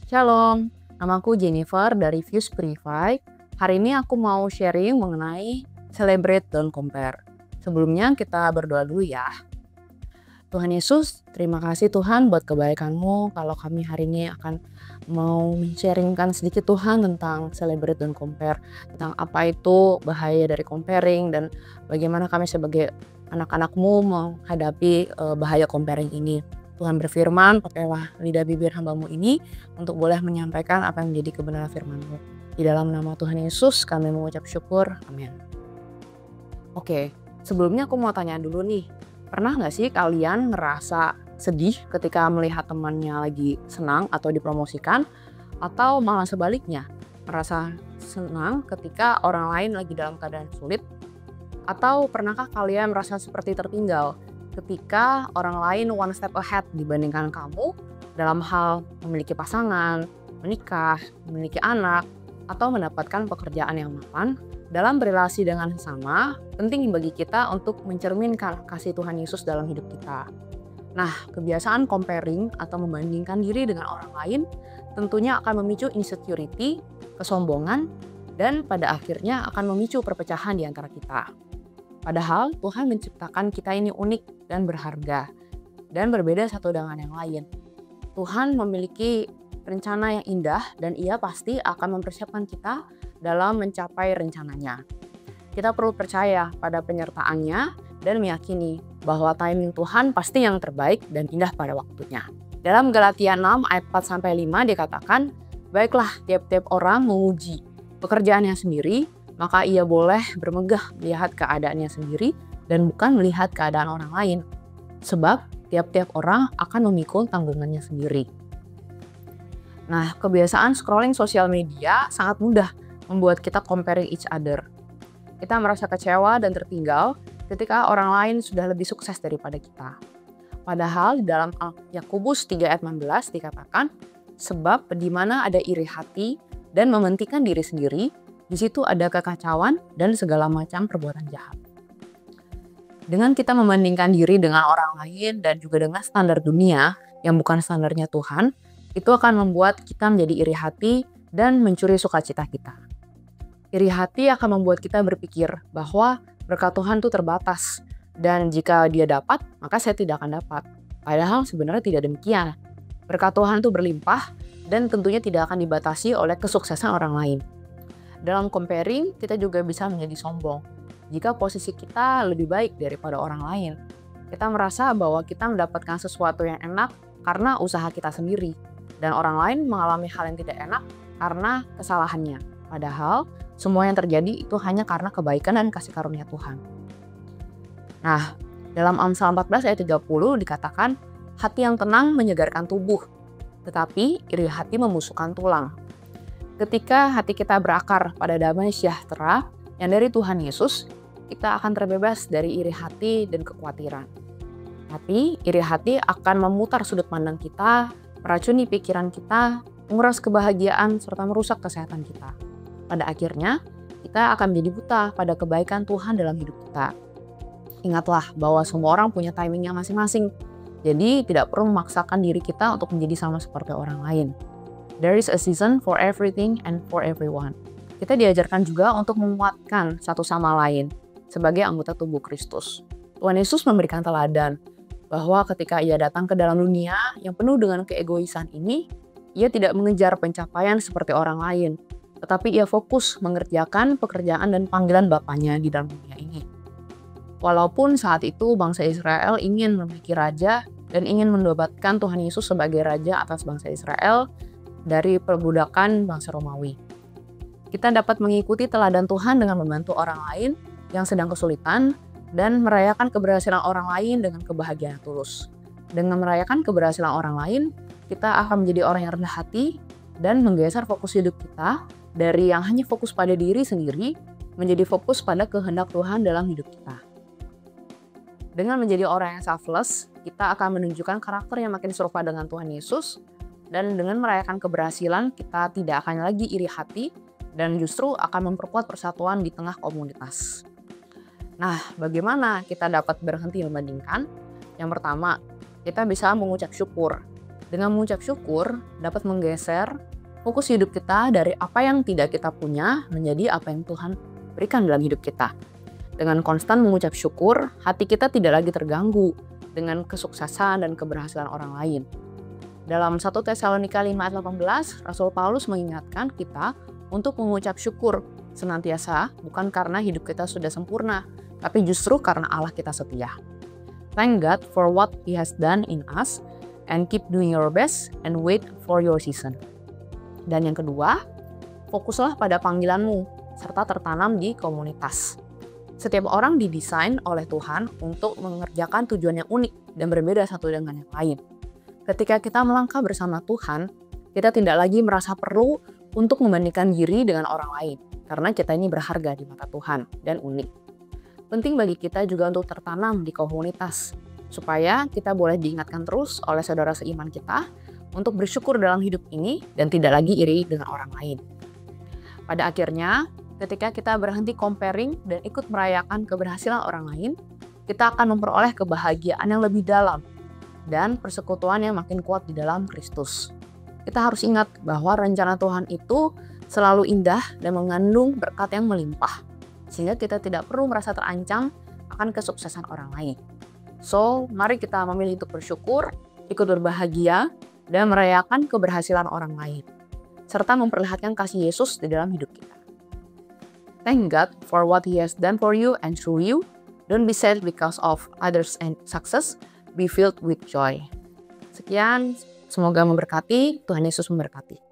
Shalom, namaku Jennifer dari Views Purify. Hari ini aku mau sharing mengenai Celebrate Don't Compare. Sebelumnya kita berdoa dulu ya. Tuhan Yesus, terima kasih Tuhan buat kebaikan-Mu. Kalau kami hari ini akan mau men-sharingkan sedikit Tuhan tentang Celebrate Don't Compare. Tentang apa itu bahaya dari comparing dan bagaimana kami sebagai anak-anak-Mu menghadapi bahaya comparing ini. Tuhan berfirman, pakailah lidah bibir hamba-Mu ini untuk boleh menyampaikan apa yang menjadi kebenaran firman-Mu. Di dalam nama Tuhan Yesus kami mengucap syukur, amin. Oke, sebelumnya aku mau tanya dulu nih, pernah gak sih kalian ngerasa sedih ketika melihat temannya lagi senang atau dipromosikan? Atau malah sebaliknya, merasa senang ketika orang lain lagi dalam keadaan sulit? Atau pernahkah kalian merasa seperti tertinggal ketika orang lain one step ahead dibandingkan kamu dalam hal memiliki pasangan, menikah, memiliki anak, atau mendapatkan pekerjaan yang mapan? Dalam berelasi dengan sesama, penting bagi kita untuk mencerminkan kasih Tuhan Yesus dalam hidup kita. Nah, kebiasaan comparing atau membandingkan diri dengan orang lain tentunya akan memicu insecurity, kesombongan, dan pada akhirnya akan memicu perpecahan di antara kita. Padahal Tuhan menciptakan kita ini unik dan berharga dan berbeda satu dengan yang lain. Tuhan memiliki rencana yang indah dan Ia pasti akan mempersiapkan kita dalam mencapai rencananya. Kita perlu percaya pada penyertaannya dan meyakini bahwa timing Tuhan pasti yang terbaik dan indah pada waktunya. Dalam Galatia 6 ayat 4-5 dikatakan, baiklah tiap-tiap orang menguji pekerjaannya sendiri, maka ia boleh bermegah melihat keadaannya sendiri dan bukan melihat keadaan orang lain. Sebab tiap-tiap orang akan memikul tanggungannya sendiri. Nah, kebiasaan scrolling sosial media sangat mudah membuat kita comparing each other. Kita merasa kecewa dan tertinggal ketika orang lain sudah lebih sukses daripada kita. Padahal di dalam Yakobus 3 ayat 16 dikatakan, sebab di mana ada iri hati dan mementingkan diri sendiri, di situ ada kekacauan dan segala macam perbuatan jahat. Dengan kita membandingkan diri dengan orang lain dan juga dengan standar dunia yang bukan standarnya Tuhan, itu akan membuat kita menjadi iri hati dan mencuri sukacita kita. Iri hati akan membuat kita berpikir bahwa berkat Tuhan itu terbatas dan jika dia dapat, maka saya tidak akan dapat. Padahal sebenarnya tidak demikian. Berkat Tuhan itu berlimpah dan tentunya tidak akan dibatasi oleh kesuksesan orang lain. Dalam comparing, kita juga bisa menjadi sombong. Jika posisi kita lebih baik daripada orang lain, kita merasa bahwa kita mendapatkan sesuatu yang enak karena usaha kita sendiri, dan orang lain mengalami hal yang tidak enak karena kesalahannya. Padahal, semua yang terjadi itu hanya karena kebaikan dan kasih karunia Tuhan. Nah, dalam Amsal 14 ayat 30 dikatakan, hati yang tenang menyegarkan tubuh, tetapi iri hati membusukkan tulang. Ketika hati kita berakar pada damai sejahtera yang dari Tuhan Yesus, kita akan terbebas dari iri hati dan kekhawatiran. Tapi iri hati akan memutar sudut pandang kita, meracuni pikiran kita, menguras kebahagiaan, serta merusak kesehatan kita. Pada akhirnya, kita akan menjadi buta pada kebaikan Tuhan dalam hidup kita. Ingatlah bahwa semua orang punya timingnya masing-masing, jadi tidak perlu memaksakan diri kita untuk menjadi sama seperti orang lain. There is a season for everything and for everyone. Kita diajarkan juga untuk menguatkan satu sama lain sebagai anggota tubuh Kristus. Tuhan Yesus memberikan teladan bahwa ketika ia datang ke dalam dunia yang penuh dengan keegoisan ini, ia tidak mengejar pencapaian seperti orang lain, tetapi ia fokus mengerjakan pekerjaan dan panggilan Bapanya di dalam dunia ini. Walaupun saat itu bangsa Israel ingin memiliki raja dan ingin mendapatkan Tuhan Yesus sebagai raja atas bangsa Israel, dari perbudakan bangsa Romawi. Kita dapat mengikuti teladan Tuhan dengan membantu orang lain yang sedang kesulitan dan merayakan keberhasilan orang lain dengan kebahagiaan tulus. Dengan merayakan keberhasilan orang lain, kita akan menjadi orang yang rendah hati dan menggeser fokus hidup kita dari yang hanya fokus pada diri sendiri menjadi fokus pada kehendak Tuhan dalam hidup kita. Dengan menjadi orang yang selfless, kita akan menunjukkan karakter yang makin serupa dengan Tuhan Yesus. Dan dengan merayakan keberhasilan, kita tidak akan lagi iri hati dan justru akan memperkuat persatuan di tengah komunitas. Nah, bagaimana kita dapat berhenti membandingkan? Yang pertama, kita bisa mengucap syukur. Dengan mengucap syukur dapat menggeser fokus hidup kita dari apa yang tidak kita punya menjadi apa yang Tuhan berikan dalam hidup kita. Dengan konstan mengucap syukur, hati kita tidak lagi terganggu dengan kesuksesan dan keberhasilan orang lain. Dalam 1 Tesalonika 5 ayat 18, Rasul Paulus mengingatkan kita untuk mengucap syukur senantiasa bukan karena hidup kita sudah sempurna, tapi justru karena Allah kita setia. Thank God for what He has done in us and keep doing your best and wait for your season. Dan yang kedua, fokuslah pada panggilanmu serta tertanam di komunitas. Setiap orang didesain oleh Tuhan untuk mengerjakan tujuan yang unik dan berbeda satu dengan yang lain. Ketika kita melangkah bersama Tuhan, kita tidak lagi merasa perlu untuk membandingkan diri dengan orang lain, karena kita ini berharga di mata Tuhan dan unik. Penting bagi kita juga untuk tertanam di komunitas, supaya kita boleh diingatkan terus oleh saudara seiman kita untuk bersyukur dalam hidup ini dan tidak lagi iri dengan orang lain. Pada akhirnya, ketika kita berhenti comparing dan ikut merayakan keberhasilan orang lain, kita akan memperoleh kebahagiaan yang lebih dalam dan persekutuan yang makin kuat di dalam Kristus. Kita harus ingat bahwa rencana Tuhan itu selalu indah dan mengandung berkat yang melimpah, sehingga kita tidak perlu merasa terancam akan kesuksesan orang lain. So, mari kita memilih untuk bersyukur, ikut berbahagia, dan merayakan keberhasilan orang lain, serta memperlihatkan kasih Yesus di dalam hidup kita. Thank God for what He has done for you and through you. Don't be sad because of others' success. Be filled with joy. Sekian, semoga memberkati. Tuhan Yesus memberkati.